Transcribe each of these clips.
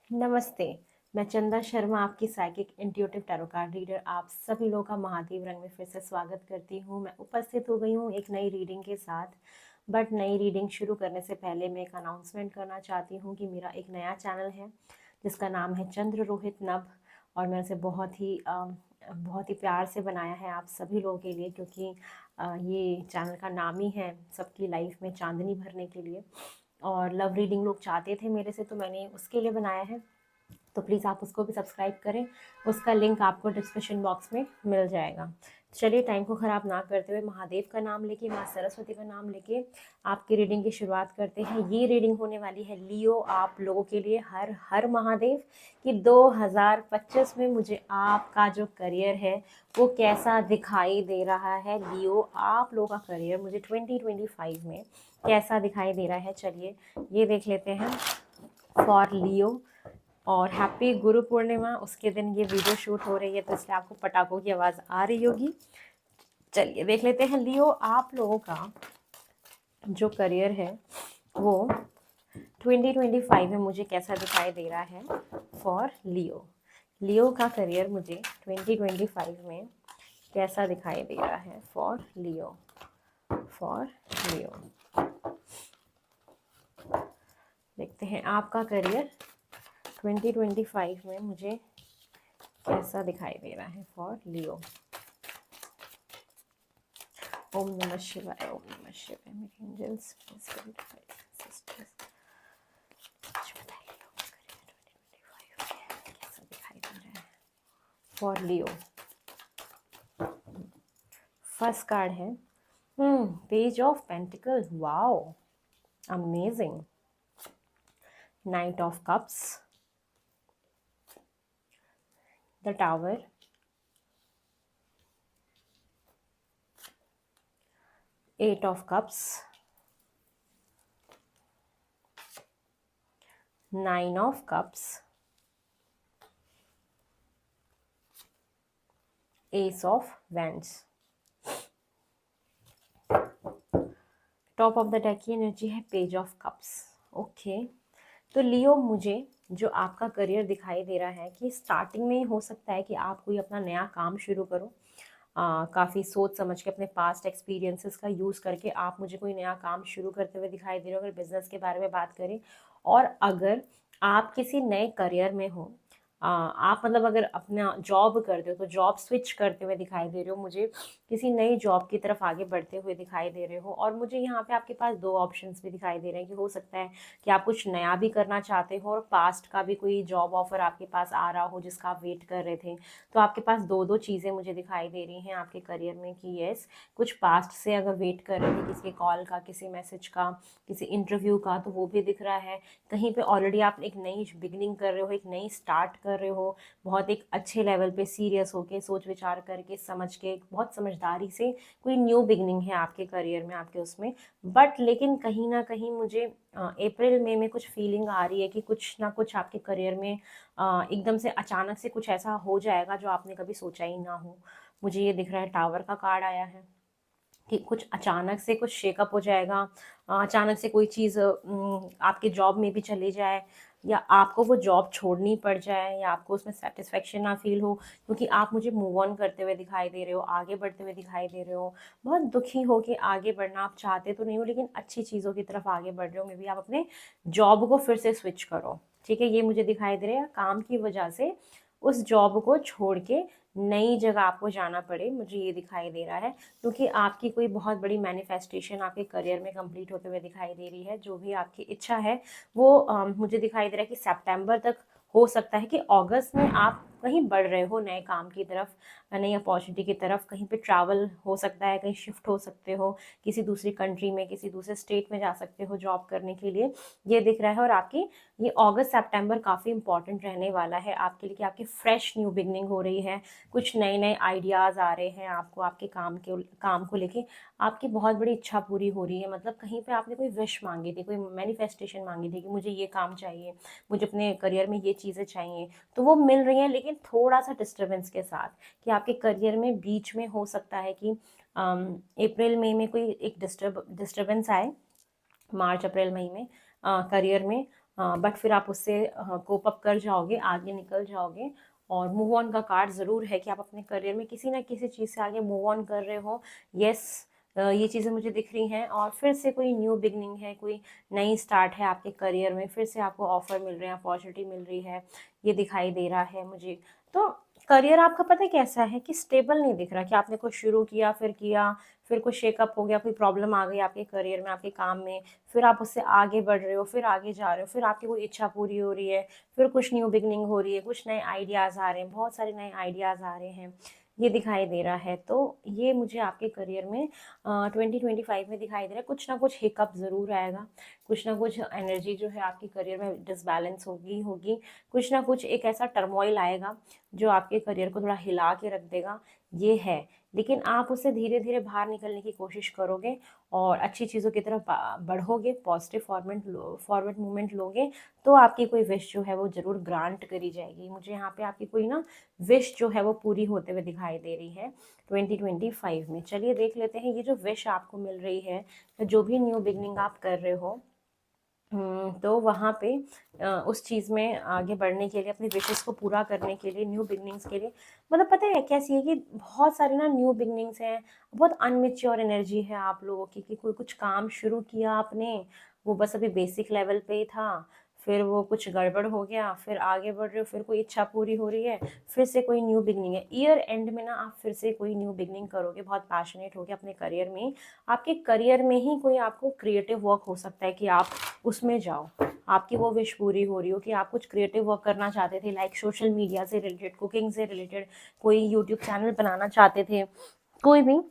नमस्ते। मैं चंदा शर्मा, आपकी psychic intuitive tarot card reader, आप सभी लोगों का महादेव रंग में फिर से स्वागत करती हूँ। मैं उपस्थित हो गई हूँ एक नई रीडिंग के साथ। बट नई रीडिंग शुरू करने से पहले मैं एक अनाउंसमेंट करना चाहती हूँ कि मेरा एक नया चैनल है जिसका नाम है चंद्र रोहित नभ, और मैंने उसे बहुत ही प्यार से बनाया है आप सभी लोगों के लिए, क्योंकि ये चैनल का नाम ही है सबकी लाइफ में चांदनी भरने के लिए। और लव रीडिंग लोग चाहते थे मेरे से, तो मैंने उसके लिए बनाया है। तो प्लीज़ आप उसको भी सब्सक्राइब करें। उसका लिंक आपको डिस्क्रिप्शन बॉक्स में मिल जाएगा। चलिए, टाइम को ख़राब ना करते हुए महादेव का नाम लेके, माँ सरस्वती का नाम लेके आपकी रीडिंग की शुरुआत करते हैं। ये रीडिंग होने वाली है लियो आप लोगों के लिए। हर हर महादेव कि 2025 में मुझे आपका जो करियर है वो कैसा दिखाई दे रहा है। लियो आप लोगों का करियर मुझे 2025 में कैसा दिखाई दे रहा है, चलिए ये देख लेते हैं फॉर लियो। और हैप्पी गुरु पूर्णिमा, उसके दिन ये वीडियो शूट हो रही है तो इसलिए आपको पटाखों की आवाज़ आ रही होगी। चलिए देख लेते हैं लियो आप लोगों का जो करियर है वो 2025 में मुझे कैसा दिखाई दे रहा है फॉर लियो। लियो का करियर मुझे 2025 में कैसा दिखाई दे रहा है फॉर लियो। फॉर लियो देखते हैं आपका करियर 2025 में मुझे कैसा दिखाई दे रहा है फॉर लियो। ओम नमः शिवाय, ओम नमः शिवाय। मेरे एंजल्स प्लीज सिस्टर्स कैसा दिखाई दे रहा है फॉर लियो। फर्स्ट कार्ड है page of pentacles. Wow, amazing. Knight of cups, the tower, eight of cups, nine of cups, ace of wands. Top of the deck की एनर्जी है page of cups. Okay, तो Leo मुझे जो आपका career दिखाई दे रहा है कि स्टार्टिंग में हो सकता है कि आप कोई अपना नया काम शुरू करो। काफ़ी सोच समझ के अपने पास्ट एक्सपीरियंसेस का यूज़ करके आप मुझे कोई नया काम शुरू करते हुए दिखाई दे रहे हो, अगर बिजनेस के बारे में बात करें। और अगर आप किसी नए करियर में हो, आप मतलब अगर अपना जॉब करते हो तो जॉब स्विच करते हुए दिखाई दे रहे हो मुझे, किसी नई जॉब की तरफ आगे बढ़ते हुए दिखाई दे रहे हो। और मुझे यहाँ पे आपके पास दो ऑप्शंस भी दिखाई दे रहे हैं कि हो सकता है कि आप कुछ नया भी करना चाहते हो और पास्ट का भी कोई जॉब ऑफर आपके पास आ रहा हो जिसका आप वेट कर रहे थे। तो आपके पास दो दो चीज़ें मुझे दिखाई दे रही हैं आपके करियर में कि यस, कुछ पास्ट से अगर वेट कर रहे थे किसी कॉल का, किसी मैसेज का, किसी इंटरव्यू का, तो वो भी दिख रहा है। कहीं पे ऑलरेडी आप एक नई बिगनिंग कर रहे हो, एक नई स्टार्ट कर रहे हो, बहुत एक अच्छे लेवल पे सीरियस होके सोच विचार करके समझ के बहुत समझदारी से कोई न्यू बिगनिंग है आपके करियर में, आपके उसमें। बट लेकिन कहीं ना कहीं मुझे अप्रैल मई में कुछ फीलिंग आ रही है कि कुछ ना कुछ आपके करियर में एकदम से अचानक से कुछ ऐसा हो जाएगा जो आपने कभी सोचा ही ना हो। मुझे ये दिख रहा है, टावर का कार्ड आया है कि कुछ अचानक से कुछ शेकअप हो जाएगा। अचानक से कोई चीज़ आपके जॉब में भी चली जाए, या आपको वो जॉब छोड़नी पड़ जाए, या आपको उसमें सेटिस्फेक्शन ना फील हो, क्योंकि आप मुझे मूव ऑन करते हुए दिखाई दे रहे हो, आगे बढ़ते हुए दिखाई दे रहे हो। बहुत दुखी हो कि आगे बढ़ना आप चाहते तो नहीं हो, लेकिन अच्छी चीज़ों की तरफ आगे बढ़ रहे हो। मे बी आप अपने जॉब को फिर से स्विच करो, ठीक है, ये मुझे दिखाई दे रहा है। काम की वजह से उस जॉब को छोड़ के नई जगह आपको जाना पड़े, मुझे ये दिखाई दे रहा है। क्योंकि आपकी कोई बहुत बड़ी मैनिफेस्टेशन आपके करियर में कंप्लीट होते हुए दिखाई दे रही है। जो भी आपकी इच्छा है वो मुझे दिखाई दे रहा है कि सितंबर तक हो सकता है कि अगस्त में आप कहीं बढ़ रहे हो नए काम की तरफ, नई अपॉर्चुनिटी की तरफ। कहीं पे ट्रैवल हो सकता है, कहीं शिफ्ट हो सकते हो, किसी दूसरी कंट्री में, किसी दूसरे स्टेट में जा सकते हो जॉब करने के लिए, ये दिख रहा है। और आपकी ये अगस्त सितंबर काफ़ी इंपॉर्टेंट रहने वाला है आपके लिए कि आपकी फ्रेश न्यू बिगनिंग हो रही है। कुछ नए नए आइडियाज़ आ रहे हैं आपको, आपके काम को लेके आपकी बहुत बड़ी इच्छा पूरी हो रही है। मतलब कहीं पे आपने कोई विश मांगी थी, कोई मैनिफेस्टेशन मांगी थी कि मुझे ये काम चाहिए, मुझे अपने करियर में ये चीज़ें चाहिए, तो वो मिल रही हैं, लेकिन थोड़ा सा डिस्टर्बेंस के साथ। कि आपके करियर में बीच में हो सकता है कि अप्रैल मई में कोई एक डिस्टर्बेंस आए, मार्च अप्रैल मई में करियर में। बट फिर आप उससे कोप अप कर जाओगे, आगे निकल जाओगे। और मूव ऑन का कार्ड ज़रूर है कि आप अपने करियर में किसी ना किसी चीज़ से आगे मूव ऑन कर रहे हो। यस, ये चीज़ें मुझे दिख रही हैं। और फिर से कोई न्यू बिगनिंग है, कोई नई स्टार्ट है आपके करियर में, फिर से आपको ऑफर मिल रहे हैं, अपॉर्चुनिटी मिल रही है, ये दिखाई दे रहा है मुझे। तो करियर आपका पता है कैसा है कि स्टेबल नहीं दिख रहा कि आपने कुछ शुरू किया, फिर कुछ शेकअप हो गया, कोई प्रॉब्लम आ गई आपके करियर में, आपके काम में, फिर आप उससे आगे बढ़ रहे हो, फिर आगे जा रहे हो, फिर आपकी कोई इच्छा पूरी हो रही है, फिर कुछ न्यू बिगनिंग हो रही है, कुछ नए आइडियाज़ आ रहे हैं, बहुत सारे नए आइडियाज़ आ रहे हैं, ये दिखाई दे रहा है। तो ये मुझे आपके करियर में 2025 में दिखाई दे रहा है। कुछ ना कुछ हिकअप ज़रूर आएगा, कुछ ना कुछ एनर्जी जो है आपके करियर में डिसबैलेंस होगी, कुछ ना कुछ एक ऐसा टर्मोइल आएगा जो आपके करियर को थोड़ा हिला के रख देगा, ये है। लेकिन आप उससे धीरे धीरे बाहर निकलने की कोशिश करोगे और अच्छी चीज़ों की तरफ बढ़ोगे, पॉजिटिव फॉरवर्ड मूवमेंट लोगे, तो आपकी कोई विश जो है वो ज़रूर ग्रांट करी जाएगी। मुझे यहाँ पे आपकी कोई ना विश जो है वो पूरी होते हुए दिखाई दे रही है 2025 में। चलिए देख लेते हैं ये जो विश आपको मिल रही है, जो भी न्यू बिगनिंग आप कर रहे हो, तो वहाँ पे उस चीज़ में आगे बढ़ने के लिए, अपनी विशेस को पूरा करने के लिए, न्यू बिगनिंग्स के लिए, मतलब पता है कैसी है कि बहुत सारे ना न्यू बिगनिंग्स हैं, बहुत अनमेच्योर एनर्जी है आप लोगों की, कि कोई कुछ काम शुरू किया आपने, वो बस अभी बेसिक लेवल पे ही था, फिर वो कुछ गड़बड़ हो गया, फिर आगे बढ़ रहे हो, फिर कोई इच्छा पूरी हो रही है, फिर से कोई न्यू बिगनिंग है। ईयर एंड में ना आप फिर से कोई न्यू बिगनिंग करोगे, बहुत पैशनेट होगे अपने करियर में। आपके करियर में ही कोई आपको क्रिएटिव वर्क हो सकता है कि आप उसमें जाओ, आपकी वो विश पूरी हो रही हो कि आप कुछ क्रिएटिव वर्क करना चाहते थे, लाइक सोशल मीडिया से रिलेटेड, कुकिंग से रिलेटेड, कोई यूट्यूब चैनल बनाना चाहते थे, कोई भी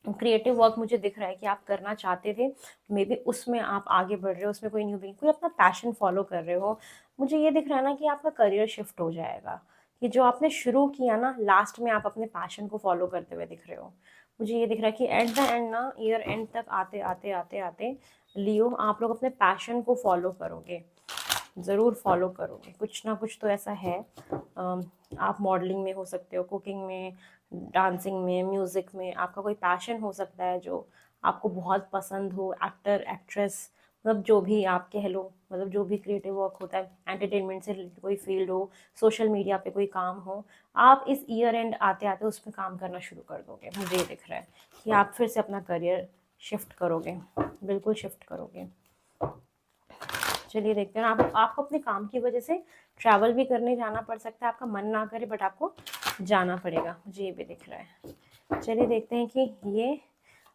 क्रिएटिव वर्क मुझे दिख रहा है कि आप करना चाहते थे, मे बी उसमें आप आगे बढ़ रहे हो, उसमें कोई न्यू बिगिनिंग, कोई अपना पैशन फॉलो कर रहे हो। मुझे ये दिख रहा है ना कि आपका करियर शिफ्ट हो जाएगा, कि जो आपने शुरू किया ना, लास्ट में आप अपने पैशन को फॉलो करते हुए दिख रहे हो। मुझे ये दिख रहा है कि एट द एंड ना, ईयर एंड तक आते आते आते आते लियो, आप लोग अपने पैशन को फॉलो करोगे, ज़रूर फॉलो करोगे। कुछ ना कुछ तो ऐसा है, आप मॉडलिंग में हो सकते हो, कुकिंग में, डांसिंग में, म्यूज़िक में, आपका कोई पैशन हो सकता है जो आपको बहुत पसंद हो, एक्टर एक्ट्रेस, मतलब जो भी आप कह लो, मतलब जो भी क्रिएटिव वर्क होता है, एंटरटेनमेंट से रिलेटेड कोई फील्ड हो, सोशल मीडिया पे कोई काम हो, आप इस ईयर एंड आते आते उस पर काम करना शुरू कर दोगे। मुझे ये दिख रहा है कि आप फिर से अपना करियर शिफ्ट करोगे, बिल्कुल शिफ्ट करोगे। चलिए देखते हैं। आपको अपने काम की वजह से ट्रैवल भी करने जाना पड़ सकता है, आपका मन ना करे बट आपको जाना पड़ेगा, मुझे ये भी दिख रहा है। चलिए देखते हैं कि ये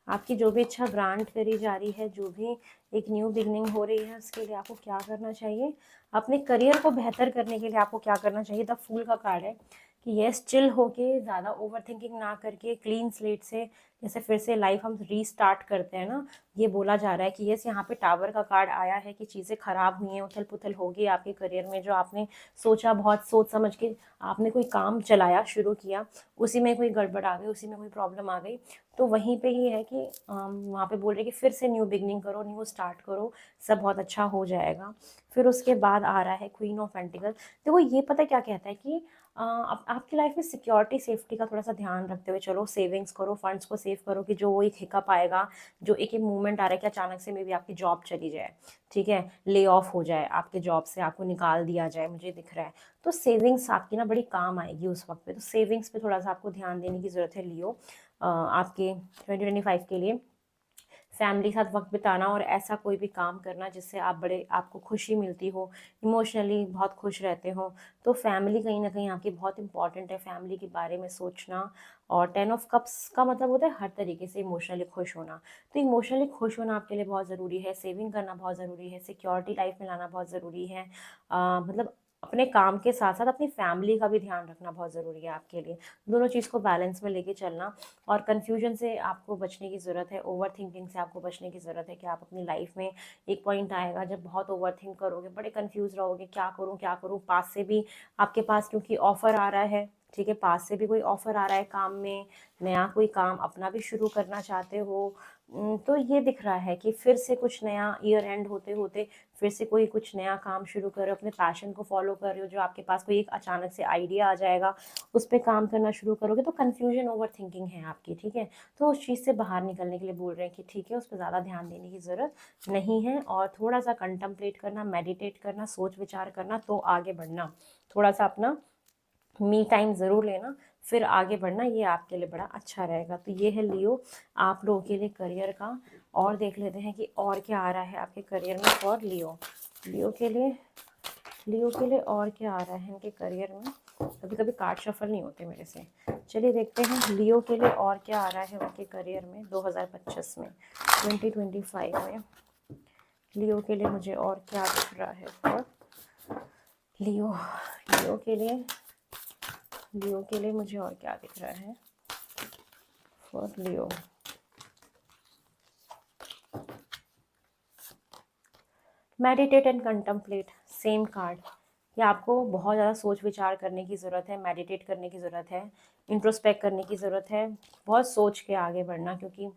आपकी जो भी इच्छा ग्रांट करी जा रही है, जो भी एक न्यू बिगनिंग हो रही है, उसके लिए आपको क्या करना चाहिए, अपने करियर को बेहतर करने के लिए आपको क्या करना चाहिए। द फूल का कार्ड है कि यस, चिल होके, ज़्यादा ओवर थिंकिंग ना करके, क्लीन स्लेट से, जैसे फिर से लाइफ हम रीस्टार्ट करते हैं ना, ये बोला जा रहा है कि यस, यहाँ पे टावर का कार्ड आया है कि चीज़ें खराब हुई हैं, उथल पुथल होगी आपके करियर में, जो आपने सोचा, बहुत सोच समझ के आपने कोई काम चलाया, शुरू किया, उसी में कोई गड़बड़ आ गई, उसी में कोई प्रॉब्लम आ गई, तो वहीं पे ही है कि वहाँ पे बोल रहे कि फिर से न्यू बिगनिंग करो, न्यू स्टार्ट करो, सब बहुत अच्छा हो जाएगा। फिर उसके बाद आ रहा है क्वीन ऑफ पेंटिकल। देखो ये पता क्या कहता है कि आपकी लाइफ में सिक्योरिटी सेफ्टी का थोड़ा सा ध्यान रखते हुए चलो, सेविंग्स करो, फंड्स को सेव करो, कि जो वो एक हिकअप आएगा, जो एक मूवमेंट आ रहा है कि अचानक से मे बी आपकी जॉब चली जाए, ठीक है, ले ऑफ हो जाए आपके जॉब से, आपको निकाल दिया जाए, मुझे दिख रहा है, तो सेविंग्स आपकी ना बड़ी काम आएगी उस वक्त पे। तो सेविंग्स पे थोड़ा सा आपको ध्यान देने की ज़रूरत है लियो, आपके 2025 के लिए। फैमिली के साथ वक्त बिताना और ऐसा कोई भी काम करना जिससे आपको खुशी मिलती हो, इमोशनली बहुत खुश रहते हो, तो फैमिली कहीं ना कहीं आपकी बहुत इंपॉर्टेंट है। फैमिली के बारे में सोचना, और 10 ऑफ कप्स का मतलब होता है हर तरीके से इमोशनली खुश होना, तो इमोशनली खुश होना आपके लिए बहुत ज़रूरी है, सेविंग करना बहुत ज़रूरी है, सिक्योरिटी लाइफ में लाना बहुत ज़रूरी है, मतलब अपने काम के साथ साथ अपनी फैमिली का भी ध्यान रखना बहुत ज़रूरी है आपके लिए, दोनों चीज़ को बैलेंस में लेके चलना। और कन्फ्यूजन से आपको बचने की ज़रूरत है, ओवर थिंकिंग से आपको बचने की ज़रूरत है, कि आप अपनी लाइफ में एक पॉइंट आएगा जब बहुत ओवर थिंक करोगे, बड़े कन्फ्यूज़ रहोगे, क्या करूँ क्या करूँ। पास से भी आपके पास क्योंकि ऑफ़र आ रहा है, ठीक है, पास से भी कोई ऑफ़र आ रहा है काम में, नया कोई काम अपना भी शुरू करना चाहते हो, तो ये दिख रहा है कि फिर से कुछ नया, ईयर एंड होते होते फिर से कोई कुछ नया काम शुरू कर रहे हो, अपने पैशन को फॉलो कर रहे हो, जो आपके पास कोई एक अचानक से आइडिया आ जाएगा, उस पर काम करना शुरू करोगे। तो कन्फ्यूजन, ओवर थिंकिंग है आपकी, ठीक है। तो उस चीज़ से बाहर निकलने के लिए बोल रहे हैं कि ठीक है, उस पर ज़्यादा ध्यान देने की ज़रूरत नहीं है, और थोड़ा सा कंटम्पलेट करना, मेडिटेट करना, सोच विचार करना, तो आगे बढ़ना, थोड़ा सा अपना मी टाइम ज़रूर लेना, फिर आगे बढ़ना, ये आपके लिए बड़ा अच्छा रहेगा। तो ये है लियो आप लोगों के लिए करियर का। और देख लेते हैं कि और क्या आ रहा है आपके करियर में फॉर लियो। लियो के लिए, लियो के लिए और क्या आ रहा है इनके करियर में। कभी कभी कार्ड शफल नहीं होते मेरे से। चलिए देखते हैं लियो के लिए और क्या आ रहा है उनके करियर में 2025 में, 2025 में लियो के लिए मुझे और क्या दिख रहा है फॉर लियो। लियो के लिए, लियो के लिए मुझे और क्या दिख रहा है for Leo. Meditate and contemplate, same card, कि आपको बहुत ज़्यादा सोच विचार करने की ज़रूरत है, मेडिटेट करने की ज़रूरत है, इंट्रोस्पेक्ट करने की ज़रूरत है, बहुत सोच के आगे बढ़ना, क्योंकि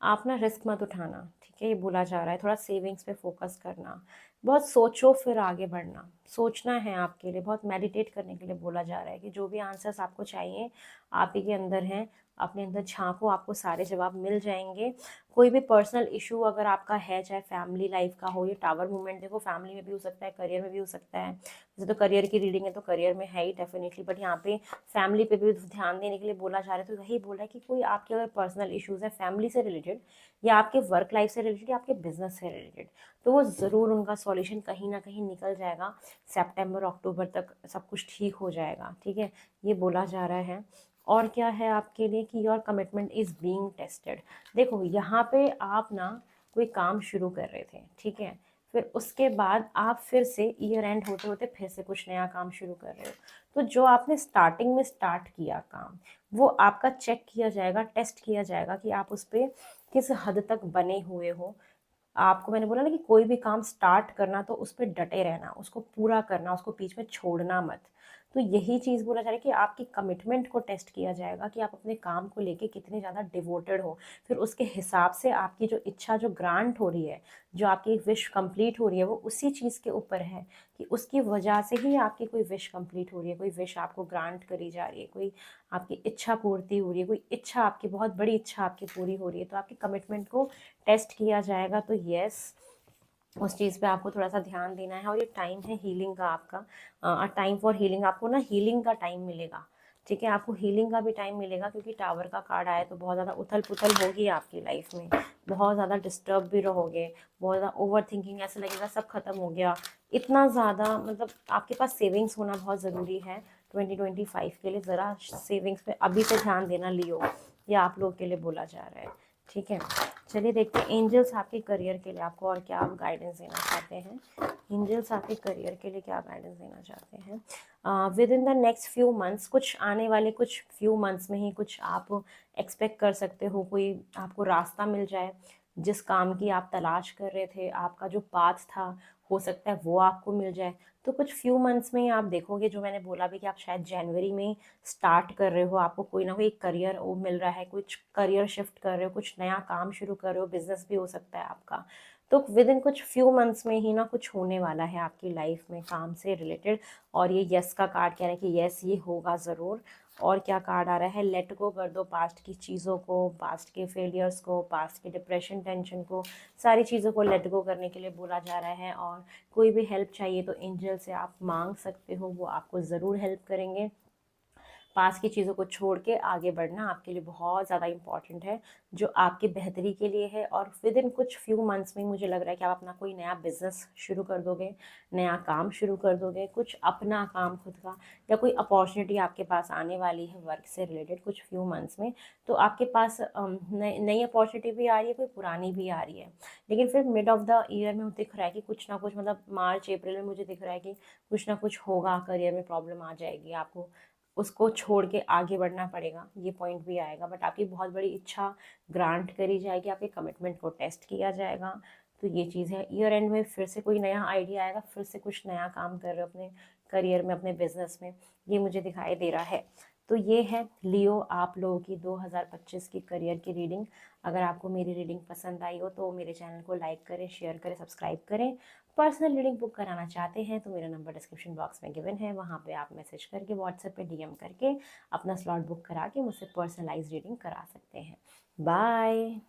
आप ना रिस्क मत उठाना, ठीक है, ये बोला जा रहा है। थोड़ा सेविंग्स पे फोकस करना, बहुत सोचो फिर आगे बढ़ना, सोचना है आपके लिए, बहुत मेडिटेट करने के लिए बोला जा रहा है कि जो भी आंसर्स आपको चाहिए आप ही के अंदर हैं, अपने अंदर झांको, आपको सारे जवाब मिल जाएंगे। कोई भी पर्सनल इशू अगर आपका है, चाहे फैमिली लाइफ का हो, ये टावर मूवमेंट देखो फैमिली में भी हो सकता है, करियर में भी हो सकता है। जैसे तो करियर की रीडिंग है तो करियर में है ही डेफिनेटली, बट यहाँ पे फैमिली पे भी ध्यान देने के लिए बोला जा रहा है। तो वही बोला है कि कोई आपके अगर पर्सनल इश्यूज है फैमिली से रिलेटेड, या आपके वर्क लाइफ से रिलेटेड, या आपके बिजनेस से रिलेटेड, तो वो ज़रूर उनका सॉल्यूशन कहीं ना कहीं निकल जाएगा। सितंबर अक्टूबर तक सब कुछ ठीक हो जाएगा, ठीक है, ये बोला जा रहा है। और क्या है आपके लिए कि your commitment is being tested. देखो यहाँ पे आप ना कोई काम शुरू कर रहे थे, ठीक है, फिर उसके बाद आप फिर से ईयर एंड होते होते फिर से कुछ नया काम शुरू कर रहे हो। तो जो आपने स्टार्टिंग में स्टार्ट किया काम, वो आपका चेक किया जाएगा, टेस्ट किया जाएगा कि आप उस पर किस हद तक बने हुए हो। आपको मैंने बोला ना कि कोई भी काम स्टार्ट करना तो उस पर डटे रहना, उसको पूरा करना, उसको बीच में छोड़ना मत। तो यही चीज़ बोला जा रहा है कि आपकी कमिटमेंट को टेस्ट किया जाएगा कि आप अपने काम को लेके कितने ज़्यादा डिवोटेड हो। फिर उसके हिसाब से आपकी जो इच्छा जो ग्रांट हो रही है, जो आपकी विश कंप्लीट हो रही है, वो उसी चीज़ के ऊपर है कि उसकी वजह से ही आपकी कोई विश कंप्लीट हो रही है, कोई विश आपको ग्रांट करी जा रही है, कोई आपकी इच्छा पूर्ति हो रही है, कोई इच्छा आपकी बहुत बड़ी इच्छा आपकी पूरी हो रही है। तो आपकी कमिटमेंट को टेस्ट किया जाएगा। तो यस, उस चीज़ पे आपको थोड़ा सा ध्यान देना है। और ये टाइम है हीलिंग का आपका, टाइम फॉर हीलिंग, आपको ना हीलिंग का टाइम मिलेगा, ठीक है, आपको हीलिंग का भी टाइम मिलेगा, क्योंकि टावर का कार्ड आया तो बहुत ज़्यादा उथल पुथल होगी आपकी लाइफ में, बहुत ज़्यादा डिस्टर्ब भी रहोगे, बहुत ज़्यादा ओवर थिंकिंग, ऐसा लगेगा सब खत्म हो गया, इतना ज़्यादा, मतलब आपके पास सेविंग्स होना बहुत ज़रूरी है 2025 के लिए। ज़रा सेविंग्स पे अभी से ध्यान देना लियो, ये आप लोग के लिए बोला जा रहा है, ठीक है। चलिए देखते हैं एंजल्स आपके करियर के लिए आपको और क्या आप गाइडेंस देना चाहते हैं। एंजल्स आपके करियर के लिए क्या गाइडेंस देना चाहते हैं with in the next few months, कुछ आने वाले कुछ फ्यू मंथ्स में ही कुछ आप एक्सपेक्ट कर सकते हो, कोई आपको रास्ता मिल जाए, जिस काम की आप तलाश कर रहे थे, आपका जो पाथ था, हो सकता है वो आपको मिल जाए। तो कुछ फ्यू मंथ्स में ही आप देखोगे, जो मैंने बोला भी कि आप शायद जनवरी में स्टार्ट कर रहे हो, आपको कोई ना कोई करियर वो मिल रहा है, कुछ करियर शिफ्ट कर रहे हो, कुछ नया काम शुरू कर रहे हो, बिजनेस भी हो सकता है आपका। तो विद इन कुछ फ्यू मंथ्स में ही ना कुछ होने वाला है आपकी लाइफ में काम से रिलेटेड। और ये यस का कार्ड कह रहा है कि यस ये होगा ज़रूर। और क्या कार्ड आ रहा है, लेट गो कर दो पास्ट की चीज़ों को, पास्ट के फेलियर्स को, पास्ट के डिप्रेशन टेंशन को, सारी चीज़ों को लेट गो करने के लिए बोला जा रहा है। और कोई भी हेल्प चाहिए तो एंजल से आप मांग सकते हो, वो आपको ज़रूर हेल्प करेंगे। पास की चीज़ों को छोड़ के आगे बढ़ना आपके लिए बहुत ज़्यादा इंपॉर्टेंट है, जो आपकी बेहतरी के लिए है। और विद इन कुछ फ्यू मंथ्स में मुझे लग रहा है कि आप अपना कोई नया बिजनेस शुरू कर दोगे, नया काम शुरू कर दोगे, कुछ अपना काम खुद का, या कोई अपॉर्चुनिटी आपके पास आने वाली है वर्क से रिलेटेड कुछ फ्यू मंथ्स में। तो आपके पास नई अपॉर्चुनिटी भी आ रही है, कोई पुरानी भी आ रही है। लेकिन फिर मिड ऑफ द ईयर में दिख रहा है कि कुछ ना कुछ, मतलब मार्च अप्रैल में मुझे दिख रहा है कि कुछ ना कुछ होगा, करियर में प्रॉब्लम आ जाएगी, आपको उसको छोड़ के आगे बढ़ना पड़ेगा, ये पॉइंट भी आएगा। बट आपकी बहुत बड़ी इच्छा ग्रांट करी जाएगी, आपके कमिटमेंट को टेस्ट किया जाएगा। तो ये चीज़ है। ईयर एंड में फिर से कोई नया आइडिया आएगा, फिर से कुछ नया काम कर रहे हो अपने करियर में, अपने बिजनेस में, ये मुझे दिखाई दे रहा है। तो ये है लियो आप लोगों की 2025 की करियर की रीडिंग। अगर आपको मेरी रीडिंग पसंद आई हो तो मेरे चैनल को लाइक करें, शेयर करें, सब्सक्राइब करें। पर्सनल रीडिंग बुक कराना चाहते हैं तो मेरा नंबर डिस्क्रिप्शन बॉक्स में गिवन है, वहाँ पे आप मैसेज करके व्हाट्सएप पे डीएम करके अपना स्लॉट बुक करा के मुझसे पर्सनलाइज रीडिंग करा सकते हैं। बाय।